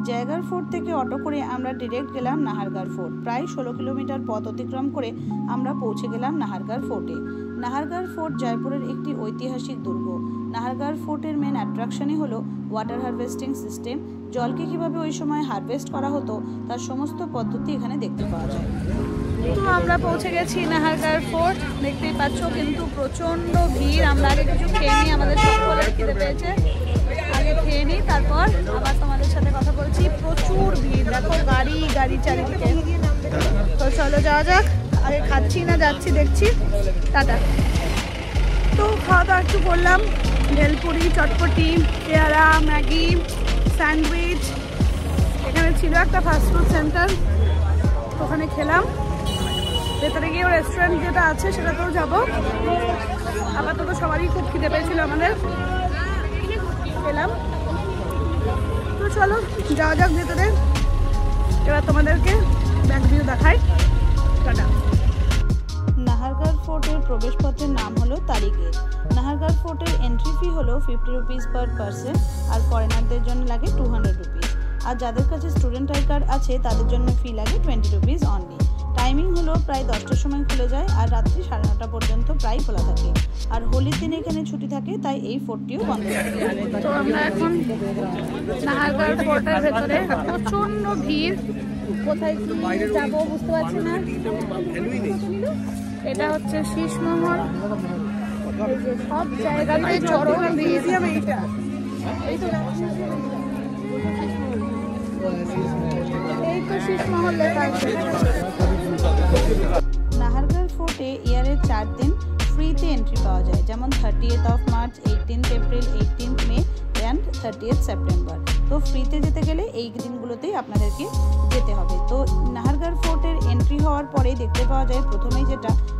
জায়গার ফোর্ট থেকে অটো করে আমরা ডিরেক্ট গেলাম নাহারগড় ফোর্ট। প্রায় 16 কিলোমিটার পথ অতিক্রম করে আমরা পৌঁছে গেলাম নাহারগড় ফোর্টে। নাহারগড় ফোর্ট জয়পুরের একটি ঐতিহাসিক দুর্গ। নাহারগড় ফোর্টের মেন অ্যাট্রাকশনই হলো ওয়াটার হারভেস্টিং সিস্টেম। জলকে কিভাবে ওই সময় হারভেস্ট করা হতো তার সমস্ত পদ্ধতি এখানে দেখতে পাওয়া যায়। তো আমরা পৌঁছে গেছি নাহারগড় ফোর্ট, দেখতেই পাচ্ছ, কিন্তু প্রচণ্ড ভিড়। আমরা আগে কিছু খেয়ে নিই, আমাদের সকলের খিদে পেয়েছে, আগে খেয়ে নিই, তারপর আবার তোমাদের সাথে কথা বলছি। প্রচুর ভিড়, দেখো গাড়ি গাড়ি চারিদিকে। তো চলো যাওয়া যাক, আগে খাচ্ছি না যাচ্ছি দেখছি। টাটা। তো খাওয়া দাওয়া একটু করলাম, ভেলপুরি, চটপটি, পেয়ারা, ম্যাগি, স্যান্ডউইচ। এখানে ছিল একটা ফাস্টফুড সেন্টার, ওখানে খেলাম। ভেতরে গিয়েও রেস্টুরেন্ট যেটা আছে সেটাতেও যাবো। আপাতত সবারই খুব খিদে পেয়েছিল, আমাদের খেলাম। তো চলো যাওয়া যাক ভেতরে, এবার তোমাদেরকে ব্যাক ভিউ দেখাই। টাটা। নাহারগড় ফোর্টের প্রবেশপথের নাম হলো তারি গেট। নাহারগড় ফোর্টের এন্ট্রি ফি হলো 50 রুপিস পার পারসন, আর ফরেনারদের জন্য লাগে 200 রুপিস। আর যাদের কাছে স্টুডেন্ট আই কার্ড আছে তাদের জন্য ফি লাগে 20 রুপিস অনলি। টাইমিং হলো প্রায় 10টার সময় খুলে যায় আর রাত্রি 9:30 পর্যন্ত প্রায় খোলা থাকে। আর হোলির দিনে এখানে ছুটি থাকে, তাই এই ফোর্টটিও বন্ধ থাকে। তো আমরা এখন নাহারগড় ফোর্টের ভেতরে, প্রচন্ড ভিড়, কোথায় কি যাবো বুঝতে পারছি না। এটা হচ্ছে শীষমহল, এই যে সব জায়গাতে চরম ভিড়। এই তো শীষমহল লেখা আছে। নাহারগড় ফোর্টে ইয়ারের 4 দিন ফ্রিতে এন্ট্রি পাওয়া যায়, যেমন 30th March, 18th April, 18th May and 30th September. তো ফ্রিতে যেতে গেলে এই দিনগুলোতেই আপনাদেরকে যেতে হবে। তো নাহারগড় ফোর্টের এন্ট্রি হওয়ার পরেই দেখতে পাওয়া যায় প্রথমেই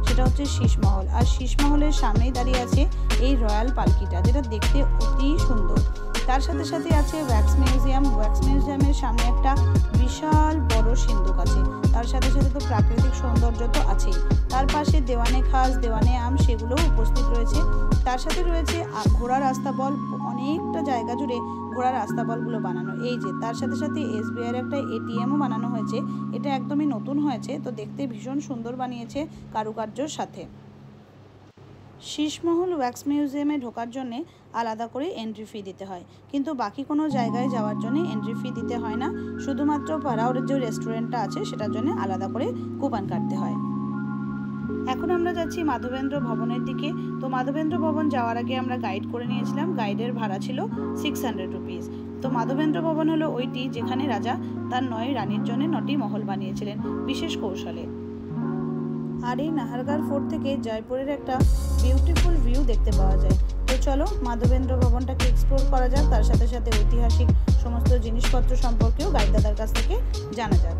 সেটা হচ্ছে শীষমহল। আর শীষমহলের সামনেই দাঁড়িয়ে আছে এই রয়্যাল পালকিটা, যেটা দেখতে অতি সুন্দর। তার সাথে সাথে আছে ওয়্যাক্স মিউজিয়াম। ওয়্যাক্স মিউজিয়ামের সামনে একটা বিশাল বড় সিন্ধুক আছে। তার সাথে সাথে তো প্রাকৃতিক সৌন্দর্য তো আছেই, তার পাশে দেওয়ানে খাস, দেওয়ানে আম, সেগুলোও উপস্থিত রয়েছে। তার সাথে রয়েছে ঘোড়ার আস্তাবল, অনেকটা জায়গা জুড়ে ঘোড়ার আস্তাবলগুলো বানানো। এই যে তার সাথে সাথে SBI এর একটা ATMও বানানো হয়েছে, এটা একদমই নতুন হয়েছে, তো দেখতে ভীষণ সুন্দর বানিয়েছে কারুকার্যর সাথে। শীষমহল ওয়্যাক্স মিউজিয়ামে ঢোকার জন্য আলাদা করে এন্ট্রি ফি দিতে হয়, কিন্তু বাকি কোনো জায়গায় যাওয়ার জন্য এন্ট্রি ফি দিতে হয় না। শুধুমাত্র পাড়াওয়ের যে রেস্টুরেন্টটা আছে সেটার জন্য আলাদা করে কুপন কাটতে হয়। এখন আমরা যাচ্ছি মাধবেন্দ্র ভবনের দিকে। তো মাধবেন্দ্র ভবন যাওয়ার আগে আমরা গাইড করে নিয়েছিলাম, গাইডের ভাড়া ছিল 600 রুপিস। তো মাধবেন্দ্র ভবন হলো ওইটি যেখানে রাজা তার 9 রানীর জন্য 9টি মহল বানিয়েছিলেন বিশেষ কৌশলে। আর এই নাহারগড় ফোর্ট থেকে জয়পুরের একটা বিউটিফুল ভিউ দেখতে পাওয়া যায়। তো চলো মাধবেন্দ্র ভবনটাকে এক্সপ্লোর করা যাক, তার সাথে সাথে ঐতিহাসিক সমস্ত জিনিসপত্র সম্পর্কেও গাইড দাদার কাছ থেকে জানা যাক।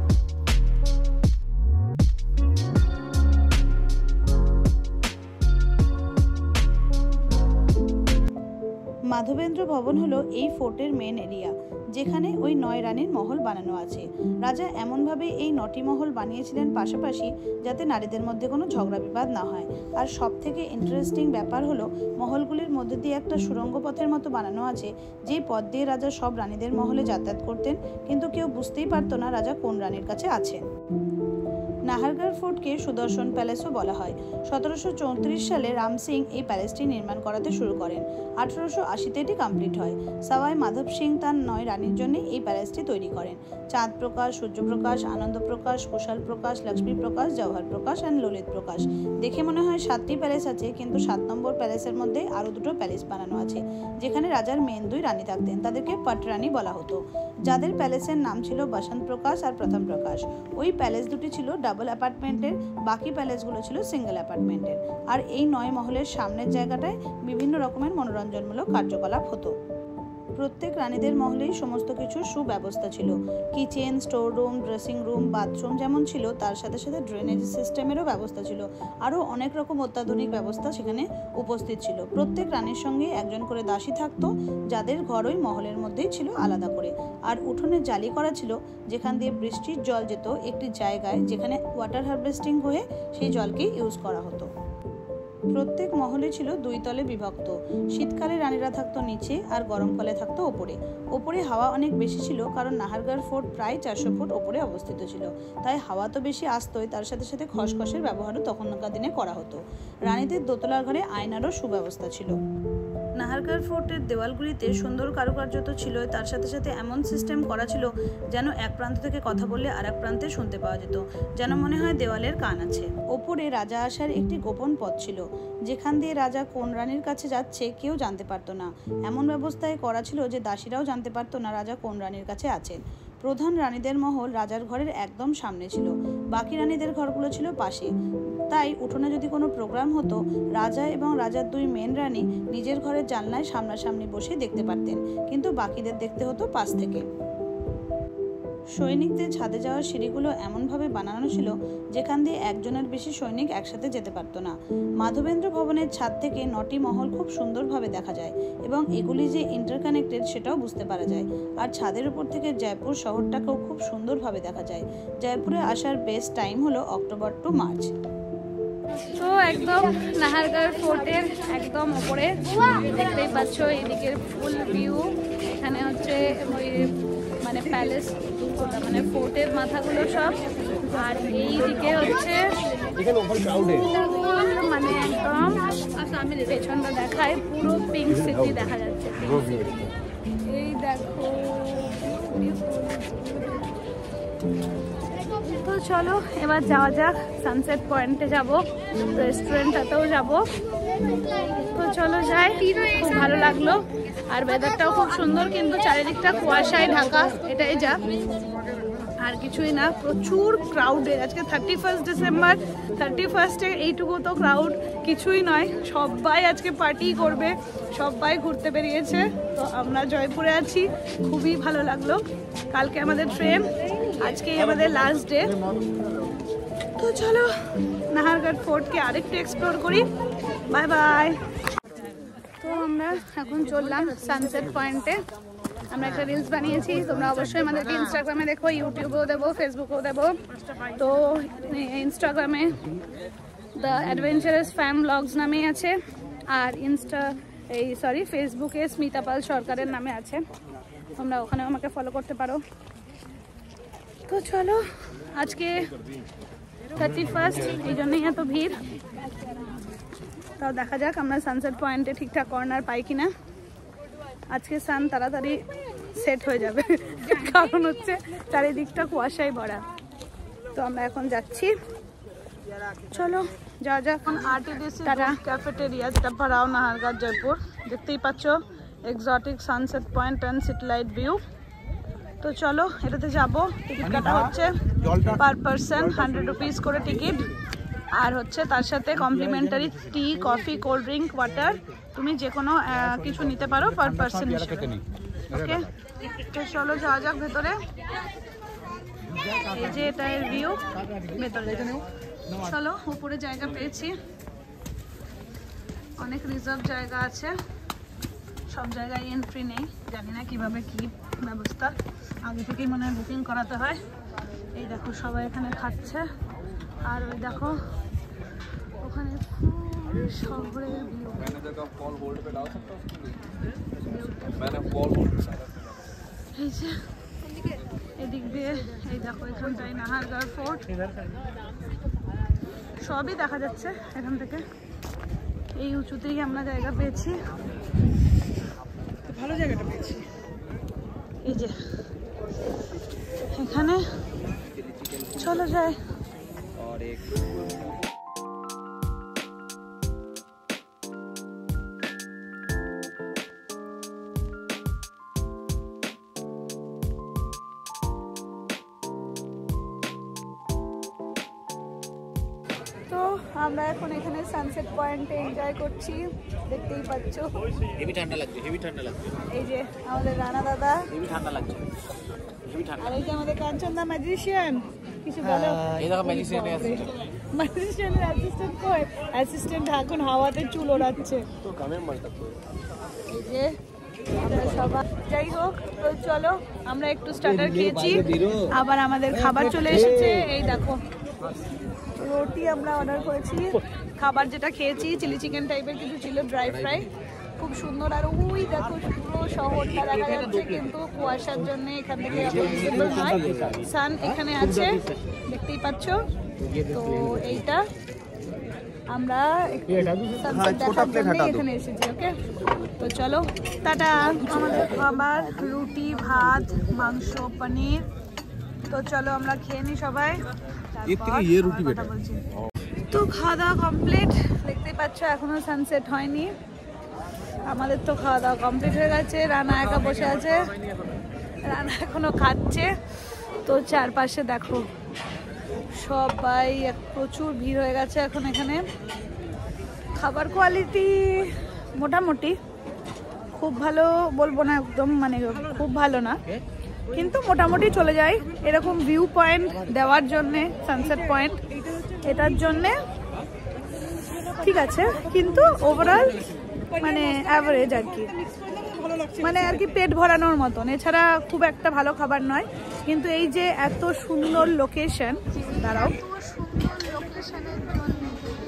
মাধবেন্দ্র ভবন হলো এই ফোর্টের মেন এরিয়া, যেখানে ওই 9 রানীর মহল বানানো আছে। রাজা এমনভাবে এই 9টি মহল বানিয়েছিলেন পাশাপাশি, যাতে নারীদের মধ্যে কোনো ঝগড়া বিবাদ না হয়। আর সব থেকে ইন্টারেস্টিং ব্যাপার হলো মহলগুলির মধ্যে দিয়ে একটা সুড়ঙ্গ পথের মতো বানানো আছে, যেই পথ দিয়ে রাজা সব রানীদের মহলে যাতায়াত করতেন, কিন্তু কেউ বুঝতেই পারতো না রাজা কোন রানীর কাছে আছেন। নাহারগড় ফোর্টকে সুদর্শন প্যালেসও বলা হয়। 1734 সালে রাম সিং এই প্যালেসটি নির্মাণ করাতে শুরু করেন। 1880-তে এটি কমপ্লিট হয়। সওয়াই মাধব সিং তার 9 রানীর জন্য এই প্যালেসটি তৈরি করেন। চাঁদ প্রকাশ, সূর্যপ্রকাশ, আনন্দ প্রকাশ, কুশাল প্রকাশ, লক্ষ্মী প্রকাশ, জওহর প্রকাশ অ্যান্ড ললিত প্রকাশ। দেখে মনে হয় 7টি প্যালেস আছে, কিন্তু 7 নম্বর প্যালেসের মধ্যে আরও 2টো প্যালেস বানানো আছে, যেখানে রাজার মেন 2 রানী থাকতেন, তাদেরকে পটরানী বলা হতো। যাদের প্যালেসের নাম ছিল বসন্ত প্রকাশ আর প্রথম প্রকাশ। ওই প্যালেস দুটি ছিল ডাবল অ্যাপার্টমেন্টের, বাকি প্যালেসগুলো ছিল সিঙ্গেল অ্যাপার্টমেন্টের। আর এই 9 মহলের সামনের জায়গাটায় বিভিন্ন রকমের মনোরঞ্জনমূলক কার্যকলাপ হতো। প্রত্যেক রানীদের মহলেই সমস্ত কিছুর সুব্যবস্থা ছিল। Kitchen, store room, dressing room, bathroom যেমন ছিল, তার সাথে সাথে ড্রেনেজ সিস্টেমেরও ব্যবস্থা ছিল। আরও অনেক রকম অত্যাধুনিক ব্যবস্থা সেখানে উপস্থিত ছিল। প্রত্যেক রানীর সঙ্গে একজন করে দাসী থাকতো, যাদের ঘর ওই মহলের মধ্যেই ছিল আলাদা করে। আর উঠোনে জালি করা ছিল, যেখান দিয়ে বৃষ্টির জল যেত একটি জায়গায়, যেখানে ওয়াটার হারভেস্টিং হয়ে সেই জলকেই ইউজ করা হতো। প্রত্যেক মহলে ছিল 2 তলে বিভক্ত। শীতকালে রানীরা থাকতো নিচে আর গরমকালে থাকতো ওপরে। ওপরে হাওয়া অনেক বেশি ছিল, কারণ নাহারগড় ফোর্ট প্রায় 400 ফুট ওপরে অবস্থিত ছিল, তাই হাওয়া তো বেশি আসতোই, তার সাথে সাথে খসখসের ব্যবহারও তখনকার দিনে করা হতো। রানীদের দোতলার ঘরে আয়নারও সুব্যবস্থা ছিল। নাহারগড় ফোর্টের দেওয়ালগুলিতে সুন্দর কারুকার্য তো ছিল, তার সাথে সাথে এমন সিস্টেম করা ছিল যেন এক প্রান্ত থেকে কথা বললে আর এক প্রান্তে শুনতে পাওয়া যেত, যেন মনে হয় দেওয়ালের কান আছে। ওপরে রাজা আসার একটি গোপন পথ ছিল, যেখান দিয়ে রাজা কোন রানীর কাছে যাচ্ছে কেউ জানতে পারতো না। এমন ব্যবস্থায় করা ছিল যে দাসীরাও জানতে পারতো না রাজা কোন রানীর কাছে আছেন। প্রধান রানীদের মহল রাজার ঘরের একদম সামনে ছিল, বাকি রানীদের ঘরগুলো ছিল পাশে। তাই উঠোনে যদি কোনো প্রোগ্রাম হতো, রাজা এবং রাজার 2 মেন রানী নিজের ঘরের জানলায় সামনাসামনি বসে দেখতে পারতেন, কিন্তু বাকিদের দেখতে হতো পাশ থেকে। সৈনিকদের ছাদে যাওয়ার সিঁড়িগুলো এমনভাবে বানানো ছিল যেখান দিয়ে একজনের বেশি সৈনিক একসাথে যেতে পারতো না। মাধবেন্দ্র ভবনের ছাদ থেকে 9টি মহল খুব সুন্দরভাবে দেখা যায়, এবং এগুলি যে ইন্টারকানেক্টেড সেটাও বুঝতে পারা যায়। আর ছাদের উপর থেকে জয়পুর শহরটাকেও খুব সুন্দরভাবে দেখা যায়। জয়পুরে আসার বেস্ট টাইম হলো অক্টোবর টু মার্চ। তো একদম নাহারগড় ফোর্টের একদম উপরে দেখতেই পাচ্ছ, এদিকের ফুল ভিউ। এখানে হচ্ছে ওই মানে প্যালেস, মানে ফোর্টের মাথাগুলো সব, আর এই দিকে হচ্ছে মানে একদম পেছনটা দেখায়, পুরো পিঙ্ক সিটি দেখা যাচ্ছে। এই দেখো, তো চলো এবার যাওয়া যাক, সানসেট পয়েন্টে যাব, রেস্টুরেন্টটাতেও যাব। তো চলো যাই, খুব ভালো লাগলো, আর ওয়েদারটাও খুব সুন্দর, কিন্তু চারিদিকটা কুয়াশায় ঢাকা, এটাই যা, আর কিছুই না। প্রচুর ক্রাউডেড, আজকে 31 ডিসেম্বর, 31-এ এইটুকু তো ক্রাউড কিছুই নয়। সবাই আজকে পার্টি করবে, সবাই ঘুরতে বেরিয়েছে। তো আমরা জয়পুরে আছি, খুবই ভালো লাগলো। কালকে আমাদের ট্রেন, আজকেই আমাদের লাস্ট ডে। তো চলো নাহারগড় ফোর্টকে আরেকটু এক্সপ্লোর করি। Bye bye. তো আমরা এখন চললাম সানসেট পয়েন্টে। আমরা একটা রিলস বানিয়েছি, তোমরা অবশ্যই আমাদেরকে ইনস্টাগ্রামে দেখো, ইউটিউবেও দেবো, ফেসবুকেও দেবো। তো ইনস্টাগ্রামে দ্য অ্যাডভেঞ্চারাস ফ্যাম ব্লগস নামেই আছে, আর ফেসবুকে স্মিতা পাল সরকারের নামে আছে, তোমরা ওখানেও আমাকে ফলো করতে পারো। তো চলো, আজকে 31, এই জন্যই এত ভিড়। তাও দেখা যাক আমরা সানসেট পয়েন্টে ঠিকঠাক কর্নার পাই কিনা। আজকে সান তাড়াতাড়ি সেট হয়ে যাবে, কারণ হচ্ছে চারিদিকটা কুয়াশায় ভরা। তো আমরা এখন যাচ্ছি, চলো যাওয়া যাক। আরটিডিসি ক্যাফেটেরিয়া, যেটা পাড়াও নাহারগড় জয়পুর, দেখতেই পাচ্ছ, exotic sunset point and city light view. তো চলো এটাতে যাবো। টিকিট কাটা হচ্ছে পার পারসন 100 রুপিস করে টিকিট, আর হচ্ছে তার সাথে কমপ্লিমেন্টারি টি, কফি, কোল্ড ড্রিঙ্ক, ওয়াটার, তুমি যে কোনো কিছু নিতে পারো পার পারসন হিসেবে। ওকে, তো চলো যাওয়া যাক ভেতরে। এই যে এটা এর ভিউ ভেতরে। চলো, উপরে জায়গা পেয়েছি, অনেক রিজার্ভ জায়গা আছে, সব জায়গায় এন্ট্রি নেই, জানি না কিভাবে কি ব্যবস্থা, আগে থেকেই মনে হয় বুকিং করাতে হয়। এই দেখো সবাই এখানে খাচ্ছে, আর ওই দেখো ওখানে শহরের ভিউ। এই যে এদিক দিয়ে, এই দেখো এখানটাই নাহারগড় ফোর্ট, সবই দেখা যাচ্ছে এখান থেকে। এই উঁচুতেই আমরা জায়গা পেয়েছি, ভালো জায়গাটা পেয়েছি। এই যে এখানে, চলো যাই। তো আমরা এখন এখানে সানসেট পয়েন্টে এনজয় করছি, দেখতেই পাচ্ছ। হেভি ঠান্ডা লাগছে, হেভি ঠান্ডা লাগছে। এই যে আমাদের রানা দাদা, হেভি ঠান্ডা লাগছে, হেভি ঠান্ডা। আর এই যে আমাদের কাঞ্চন দা ম্যাজিশিয়ান। কিছু বলো? এই দেখো ম্যাজিশিয়ানের অ্যাসিস্ট্যান্ট। ম্যাজিশিয়ানের অ্যাসিস্ট্যান্ট কই? অ্যাসিস্ট্যান্ট এখন হাওয়াতে চুল ওড়াচ্ছে। তো কামের মালটা। এই যে আমরা সবাই, যাই হোক, তো চলো আমরা একটু স্টার্টার খেয়েছি, আবার আমাদের খাবার চলে এসেছে। এই দেখো রুটি আমরা অর্ডার করেছি। খাবার যেটা খেয়েছি চিলি চিকেন টাইপের কিছু ছিল, ড্রাই ফ্রাই, খুব সুন্দর। আর ওই দেখো পুরো শহরটা দেখা যাচ্ছে, কিন্তু কুয়াশার জন্য এখান থেকে ভিজিবল হয়। সান এখানে আছে, দেখতেই পাচ্ছ। তো এইটা আমরা সানসেট দেখার জন্য এখানে এসেছি। ওকে, তো চলো টাটা। আমাদের খাবার রুটি, ভাত, মাংস, পনির। তো চলো আমরা খেয়ে নিই সবাই। তো খাওয়া দাওয়া কমপ্লিট, দেখতেই পাচ্ছ এখনো সানসেট হয়নি। আমাদের তো খাওয়া দাওয়া কমপ্লিট হয়ে গেছে। রানা একা বসে আছে, রানা এখনো খাচ্ছে। তো চারপাশে দেখো সবাই, প্রচুর ভিড় হয়ে গেছে এখন এখানে। খাবার কোয়ালিটি মোটামুটি, খুব ভালো বলবো না, একদম মানে খুব ভালো না, কিন্তু মোটামুটি চলে যায়। এরকম ভিউ পয়েন্ট দেওয়ার জন্যে, সানসেট পয়েন্ট এটার জন্যে ঠিক আছে, কিন্তু ওভারঅল মানে অ্যাভারেজ আর কি, মানে আর কি পেট ভরানোর মতন। এছাড়া খুব একটা ভালো খাবার নয়। কিন্তু এই যে এত সুন্দর লোকেশন, দাঁড়াও, সুন্দর লোকেশনের জন্য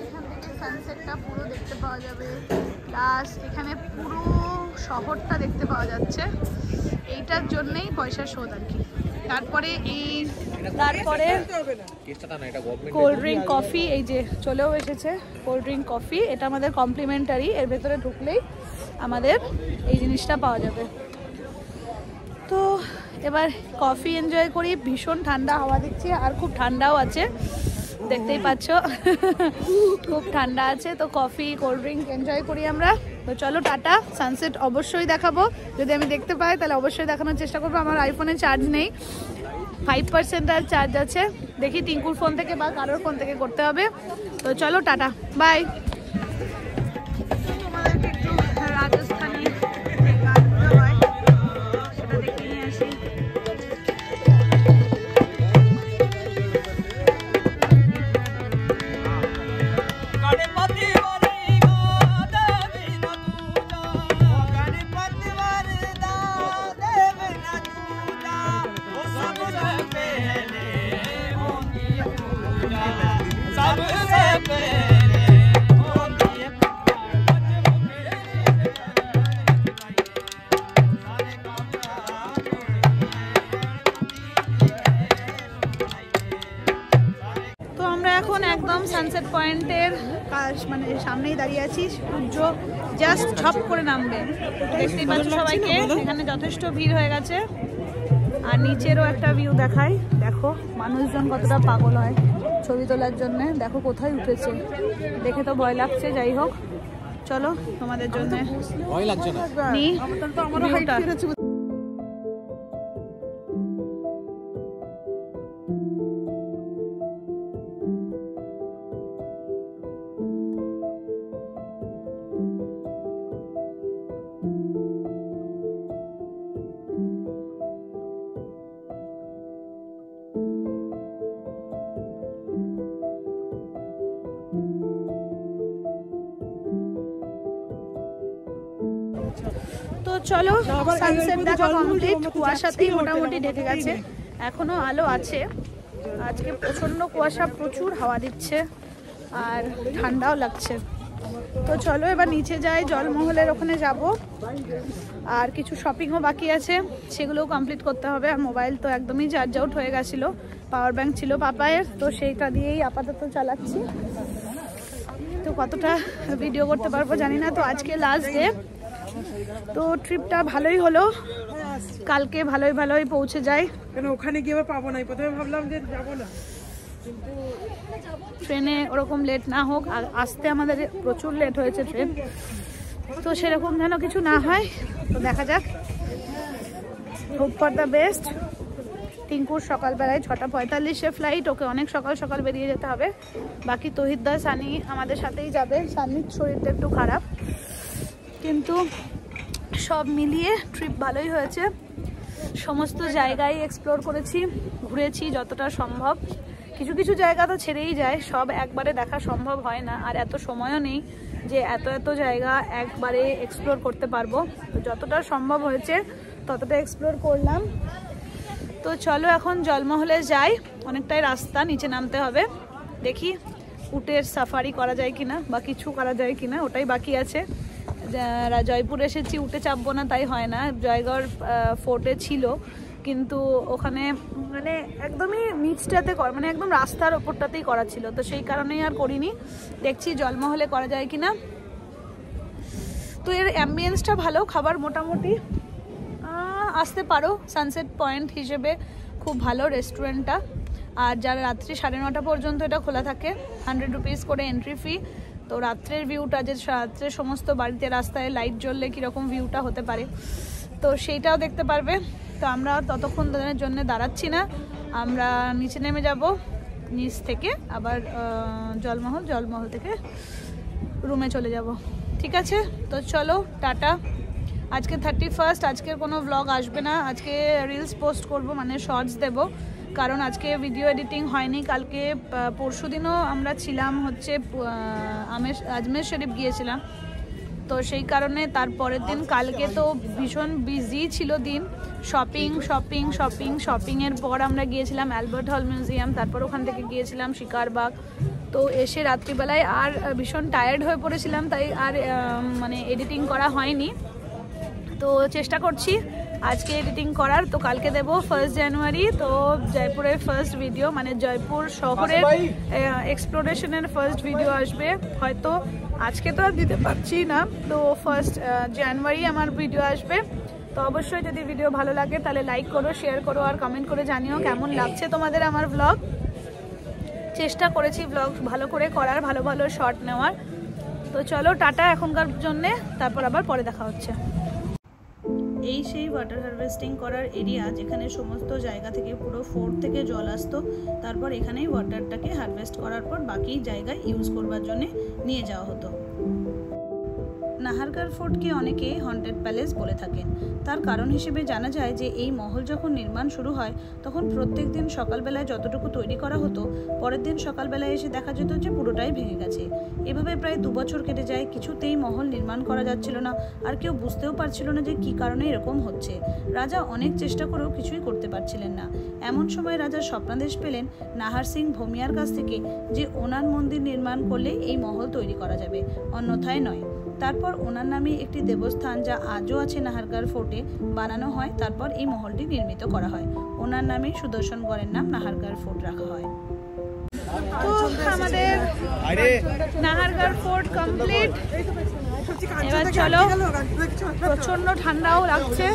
এখান থেকে সানসেটটা পুরো দেখতে পাওয়া যাবে, প্লাস এখানে পুরো শহরটা দেখতে পাওয়া যাচ্ছে। এইটার জন্যেই পয়সা শোধ আর কি। তারপরে কোল্ড ড্রিঙ্ক, কফি, এই যে চলেও এসেছে কোল্ড ড্রিঙ্ক, কফি। এটা আমাদের কমপ্লিমেন্টারি, এর ভেতরে ঢুকলেই আমাদের এই জিনিসটা পাওয়া যাবে। তো এবার কফি এনজয় করি। ভীষণ ঠান্ডা হাওয়া দিচ্ছে, আর খুব ঠান্ডাও আছে, দেখতেই পাচ্ছ খুব ঠান্ডা আছে। তো কফি, কোল্ড ড্রিঙ্ক এনজয় করি আমরা। তো চলো টাটা। সানসেট অবশ্যই দেখাবো, যদি আমি দেখতে পাই তাহলে অবশ্যই দেখানোর চেষ্টা করবো। আমার আইফোনে চার্জ নেই, 5% আর চার্জ আছে, দেখি টিঙ্কুর ফোন থেকে বা কারোর ফোন থেকে করতে হবে। তো চলো টাটা, বাই। তোমাদেরকে একটু রাজস্থানী গানগুলো হয় সেটা দেখে নিয়ে আসি। একদম সানসেট পয়েন্টের মানে সামনেই দাঁড়িয়ে আছি। সূর্য জাস্ট ঝপ করে নামবে, দেখতেই পাচ্ছ সবাইকে। এখানে যথেষ্ট ভিড় হয়ে গেছে। আর নিচেরও একটা ভিউ দেখাই, দেখো মানুষজন কতটা পাগল হয় ছবি তোলার জন্য। দেখো কোথায় উঠেছে, দেখে তো ভয় লাগছে। যাই হোক, চলো তোমাদের জন্য ভয় লাগছে না। তো চলো সানসেট দেখা কমপ্লিট। কুয়াশাতেই মোটামুটি ঢেকে গেছে, এখনো আলো আছে। আজকে প্রচন্ড কুয়াশা, প্রচুর হাওয়া দিচ্ছে আর ঠান্ডাও লাগছে। তো চলো এবার নিচে যাই, জলমহলের ওখানে যাব। আর কিছু শপিংও বাকি আছে, সেগুলোও কমপ্লিট করতে হবে। আর মোবাইল তো একদমই চার্জ আউট হয়ে গেছিলো, পাওয়ার ব্যাংক ছিল পাপায়ের, তো সেইটা দিয়েই আপাতত চালাচ্ছি। তো কতটা ভিডিও করতে পারবো জানি না। তো আজকে লাস্ট ডে, তো ট্রিপটা ভালোই হলো। কালকে ভালোই পৌঁছে যাই, কেন ওখানে গিয়ে পাবো না। প্রথমে ভাবলাম যে যাবো না, কিন্তু ট্রেনে ওরকম লেট না হোক। আসতে আমাদের প্রচুর লেট হয়েছে ট্রেন, তো সেরকম যেন কিছু না হয়। তো দেখা যাক, হোপ ফর দ্য বেস্ট। টিঙ্কুর সকালবেলায় 6:45-এ ফ্লাইট, ওকে অনেক সকাল সকাল বেরিয়ে যেতে হবে। বাকি তহিদদা, সানি আমাদের সাথেই যাবে। সানির শরীরটা একটু খারাপ, কিন্তু সব মিলিয়ে ট্রিপ ভালোই হয়েছে। সমস্ত জায়গায় এক্সপ্লোর করেছি, ঘুরেছি যতটা সম্ভব। কিছু কিছু জায়গা তো ছেড়েই যায়, সব একবারে দেখা সম্ভব হয় না, আর এত সময়ও নেই যে এত এত জায়গা একবারে এক্সপ্লোর করতে পারবো। তো যতটা সম্ভব হয়েছে ততটা এক্সপ্লোর করলাম। তো চলো এখন জলমহলে যাই, অনেকটাই রাস্তা, নিচে নামতে হবে। দেখি উটের সাফারি করা যায় কিনা বা কিছু করা যায় কিনা, ওটাই বাকি আছে। জয়পুর এসেছি, উটে চাপবো না তাই হয় না। জয়গড় ফোর্টে ছিল, কিন্তু ওখানে মানে একদমই নিচটাতে মানে একদম রাস্তার ওপরটাতেই করা ছিল, তো সেই কারণেই আর করিনি। দেখছি জলমহলে করা যায় কিনা। তো এর অ্যাম্বিয়েন্সটা ভালো, খাবার মোটামুটি আসতে পারো। সানসেট পয়েন্ট হিসেবে খুব ভালো রেস্টুরেন্টটা। আর যারা রাত্রি 9:30 পর্যন্ত এটা খোলা থাকে, 100 রুপিস করে এন্ট্রি ফি। তো রাত্রের ভিউটা, যে রাত্রে সমস্ত বাড়িতে রাস্তায় লাইট জ্বললে কীরকম ভিউটা হতে পারে, তো সেইটাও দেখতে পারবে। তো আমরা ততক্ষণ তাদের জন্য দাঁড়াচ্ছি না, আমরা নিচে নেমে যাব। নিচ থেকে আবার জলমহল থেকে রুমে চলে যাব। ঠিক আছে, তো চলো টাটা। আজকে 31, আজকের কোনো ব্লগ আসবে না। আজকে রিলস পোস্ট করব, মানে শর্টস দেব, কারণ আজকে ভিডিও এডিটিং হয়নি। কালকে পরশু দিনও আমরা ছিলাম হচ্ছে আজমের শরীফ গিয়েছিলাম, তো সেই কারণে তারপরের দিন কালকে তো ভীষণ বিজি ছিল দিন। শপিংয়ের পর আমরা গিয়েছিলাম অ্যালবার্ট হল মিউজিয়াম, তারপর ওখান থেকে গিয়েছিলাম শিকারবাগ। তো এসে রাত্রিবেলায় আর ভীষণ টায়ার্ড হয়ে পড়েছিলাম, তাই আর মানে এডিটিং করা হয়নি। তো চেষ্টা করছি আজকে এডিটিং করার। তো কালকে দেব 1 জানুয়ারি, তো জয়পুরের ফার্স্ট ভিডিও, মানে জয়পুর শহরের এক্সপ্লোরেশনের ফার্স্ট ভিডিও আসবে। হয়তো আজকে তো আর দিতে পারছি না, তো 1 জানুয়ারি আমার ভিডিও আসবে। তো অবশ্যই যদি ভিডিও ভালো লাগে তাহলে লাইক করো, শেয়ার করো, আর কমেন্ট করে জানিও কেমন লাগছে তোমাদের আমার ব্লগ। চেষ্টা করেছি ব্লগ ভালো করে করার, ভালো ভালো শর্ট নেওয়ার। তো চলো টাটা এখনকার জন্যে, তারপর আবার পরে দেখা হচ্ছে। এই সেই ওয়াটার হারভেস্টিং করার এরিয়া, যেখানে সমস্ত জায়গা থেকে পুরো ফোর্ট থেকে জল আসতো। তারপর এখানেই ওয়াটারটাকে হারভেস্ট করার পর বাকি জায়গায় ইউজ করবার জন্য নিয়ে যাওয়া হতো। নাহারগড় ফোর্টকে অনেকে হন্টেড প্যালেস বলে থাকেন। তার কারণ হিসেবে জানা যায় যে এই মহল যখন নির্মাণ শুরু হয় তখন প্রত্যেক দিন সকালবেলায় যতটুকু তৈরি করা হতো, পরের দিন সকালবেলায় এসে দেখা যেত যে পুরোটাই ভেঙে গেছে। এভাবে প্রায় 2 বছর কেটে যায়, কিছুতেই মহল নির্মাণ করা যাচ্ছিল না, আর কেউ বুঝতেও পারছিল না যে কী কারণে এরকম হচ্ছে। রাজা অনেক চেষ্টা করেও কিছুই করতে পারছিলেন না। এমন সময় রাজা স্বপ্নাদেশ পেলেন নাহার সিং ভূমিয়ার কাছ থেকে, যে ওনার মন্দির নির্মাণ করলে এই মহল তৈরি করা যাবে, অন্যথায় নয়। তারপর ওনার নামে একটি দেবস্থান, যা আজও আছে নাহারগড় ফোর্টে, বানানো হয়। তারপর এই মহলটি নির্মিত করা হয়। ওনার নামে সুদর্শনগড়ের নাম নাহারগড় ফোর্ট রাখা হয়। তো আমাদের নাহারগড় ফোর্ট কমপ্লিট। এবার চলো, প্রচন্ড ঠান্ডাও লাগছে,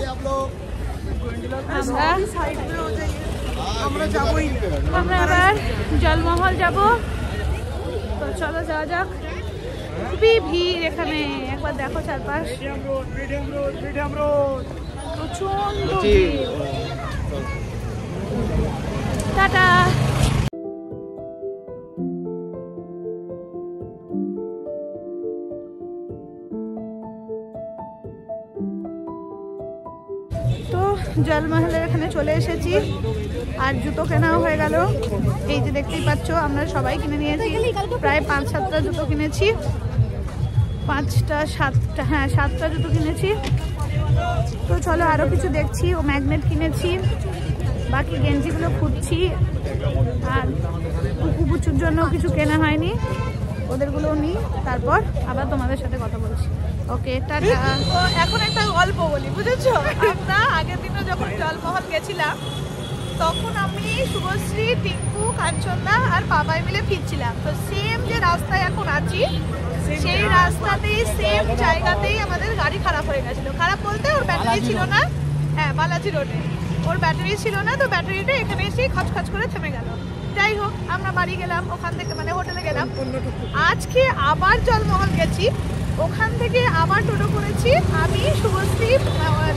আমরা আবার জলমহল যাব। তো চলো যাওয়া যাক। খুবই ভিড় এখানে, একবার দেখো চারপাশ, প্রচন্ড ভিড়। টাটা। তো জলমহলের এখানে চলে এসেছি, আর জুতো কেনাও হয়ে গেল। এই যে দেখতেই পাচ্ছ, আমরা সবাই কিনে নিয়েছি, প্রায় 5-7টা জুতো কিনেছি। 7টা জুতো কিনেছি। তো চলো আরও কিছু দেখছি। ও ম্যাগনেট কিনেছি, বাকি গেঞ্জিগুলো খুঁজছি, আর কুকুবুচুর জন্য কিছু কেনা হয়নি, ওদেরগুলোও নিই। তারপর আবার তোমাদের সাথে কথা বলছি। ওকে টাটা। এখন একটা গল্প বলি, বুঝেছো? আমরা আগের দিনও যখন জলমহল গেছিলাম, তখন আমি, শুভশ্রী, টিঙ্কু, কাঞ্চনদা আর বাবাই মিলে ফিরছিলাম। তো সেম যে রাস্তায় এখন আছি, সেই রাস্তাতেই সেম জায়গাতেই আমাদের গাড়ি খারাপ হয়ে গেছিলো। খারাপ বলতে ওর ব্যাটারি ছিল না। হ্যাঁ, বালাজি রোডে ওর ব্যাটারি ছিল না, তো ব্যাটারিটা এখানে এসেই খচখচ করে থেমে গেল। যাই হোক, আমরা বাড়ি গেলাম, ওখান থেকে মানে হোটেলে গেলাম। আজকে আবার জলমহল গেছি, ওখান থেকে আবার টোটো করেছি আমি, শুভশ্রী,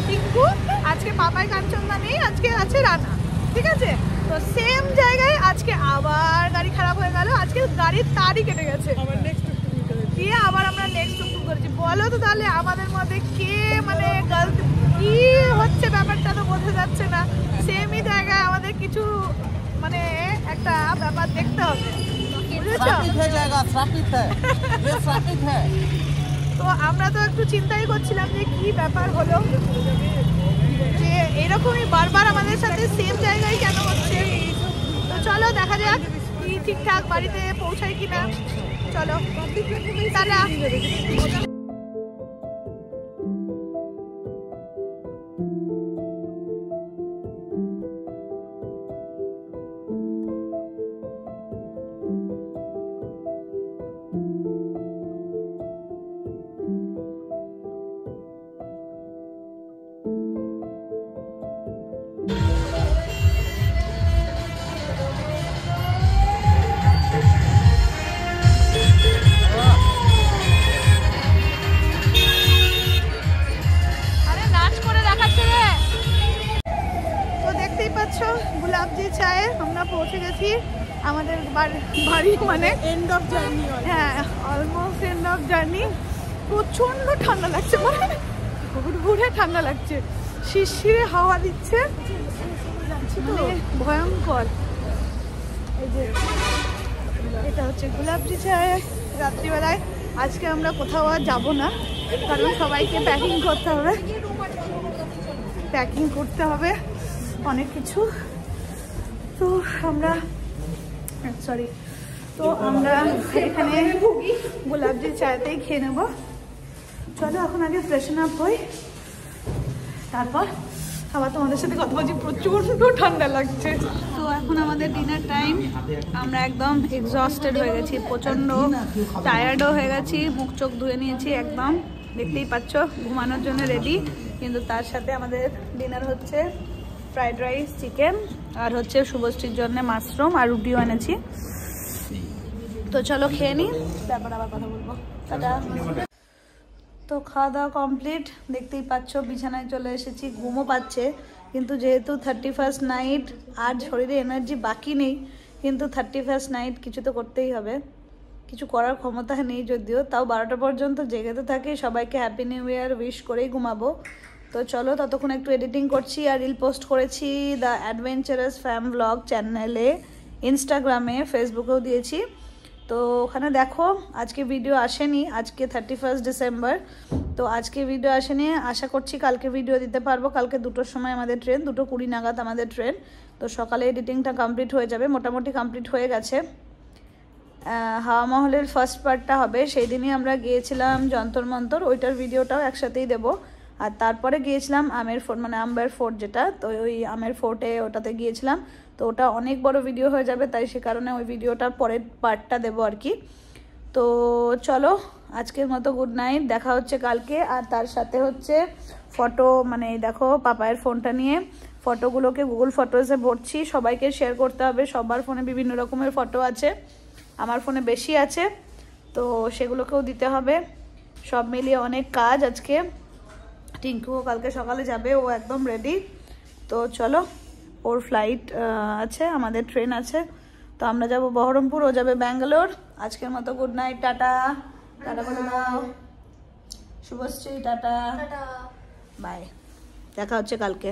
টিঙ্কু। আজকে পাপাই কাঞ্চনদা নেই, আজকে আছে রানা। ঠিক আছে। তো সেম জায়গায় আজকে আবার গাড়ি খারাপ হয়ে গেল, আজকে গাড়ির তারই কেটে গেছে, দিয়ে আবার আমরা নেক্সট টুকটুক করেছি। বলো তো তাহলে আমাদের মধ্যে কে মানে কি হচ্ছে ব্যাপারটা তো বোঝা যাচ্ছে না। সেমই জায়গায় আমাদের কিছু মানে একটা ব্যাপার দেখতে হবে, বুঝেছো? তো আমরা তো একটু চিন্তাই করছিলাম যে কি ব্যাপার হলো, যে এরকমই বারবার আমাদের সাথে সেম জায়গায় কেন হচ্ছে। তো চলো দেখা যাক কি ঠিকঠাক বাড়িতে পৌঁছায় কিনা। চলো টাটা। গুলাবজি চায়ে আমরা পৌঁছে গেছি আমাদের বাড়ি, মানে এন্ড অফ জার্নি। হ্যাঁ অলমোস্ট এন্ড অফ জার্নি। প্রচন্ড ঠান্ডা লাগছে, মানে ঘুরে ঠান্ডা লাগছে, শিরশিরে হাওয়া দিচ্ছে, মানে ভয়ঙ্কর। এই যে এটা হচ্ছে গুলাবজি চায়ে রাত্রিবেলায়। আজকে আমরা কোথাও আর যাবো না, কারণ সবাইকে প্যাকিং করতে হবে অনেক কিছু। তো আমরা এখানে গুলাবজি চায়েতেই খেয়ে নেবো। চলো এখন আগে ফ্রেশন আপ হই, তারপর আবার তোমাদের সাথে কথা বলছি। প্রচন্ড ঠান্ডা লাগছে। তো এখন আমাদের ডিনার টাইম। আমরা একদম এক্সস্টেড হয়ে গেছি, প্রচন্ড টায়ার্ডও হয়ে গেছি, মুখ চোখ ধুয়ে নিয়েছি একদম, দেখতেই পাচ্ছ, ঘুমানোর জন্য রেডি। কিন্তু তার সাথে আমাদের ডিনার হচ্ছে ফ্রাইড রাইস, চিকেন, আর হচ্ছে শুভশ্রীর জন্য মাশরুম আর রুটিও এনেছি। তো চলো খেয়ে নিই, তারপর আবার কথা বলবো। টাটা। তো খাওয়া দাওয়া কমপ্লিট, দেখতেই পাচ্ছ বিছানায় চলে এসেছি, ঘুমও পাচ্ছে। কিন্তু যেহেতু 31st নাইট, আর শরীরে এনার্জি বাকি নেই, কিন্তু 31st নাইট কিছু তো করতেই হবে। কিছু করার ক্ষমতা নেই যদিও, তাও 12টা পর্যন্ত জেগে তো থাকি, সবাইকে হ্যাপি নিউ ইয়ার উইশ করেই ঘুমাবো। তো চলো ততক্ষণ একটু এডিটিং করছি, আর রিল পোস্ট করেছি দ্য অ্যাডভেঞ্চারাস ফ্যাম ব্লগ চ্যানেলে, ইনস্টাগ্রামে, ফেসবুকেও দিয়েছি। তো ওখানে দেখো, আজকে ভিডিও আসেনি, আজকে 31 ডিসেম্বর, তো আজকে ভিডিও আসেনি। আশা করছি কালকে ভিডিও দিতে পারবো। কালকে 2টোর সময় আমাদের ট্রেন, 2:20 নাগাদ আমাদের ট্রেন। তো সকালে এডিটিংটা কমপ্লিট হয়ে যাবে, মোটামুটি কমপ্লিট হয়ে গেছে। হাওয়া মহলের ফার্স্ট পার্টটা হবে, সেই দিনই আমরা গিয়েছিলাম যন্তর মন্তর, ওইটার ভিডিওটাও একসাথেই দেবো। আর তারপরে গিয়েছিলাম আমের ফোর্ট, মানে আম্বার ফোর্ট যেটা, তো ওই আমের ফোর্টে ওটাতে গিয়েছিলাম। তো ওটা অনেক বড় ভিডিও হয়ে যাবে, তাই সে কারণে ওই ভিডিওটার পরের পার্টটা দেবো আর কি। তো চলো আজকের মতো গুড নাইট, দেখা হচ্ছে কালকে। আর তার সাথে হচ্ছে ফটো, মানে দেখো পাপায়ের ফোনটা নিয়ে ফটোগুলোকে গুগল ফটোসে ভরছি, সবাইকে শেয়ার করতে হবে। সবার ফোনে বিভিন্ন রকমের ফটো আছে, আমার ফোনে বেশি আছে, তো সেগুলোকেও দিতে হবে। সব মিলিয়ে অনেক কাজ আজকে। টিঙ্কুও কালকে সকালে যাবে, ও একদম রেডি। তো চলো, ওর ফ্লাইট আছে, আমাদের ট্রেন আছে। তো আমরা যাব বহরমপুর, ও যাবে ব্যাঙ্গালোর। আজকের মতো গুড নাইট, টাটা। টাটা বলে দাও শুভশ্রী, টাটা, বাই, দেখা হচ্ছে কালকে।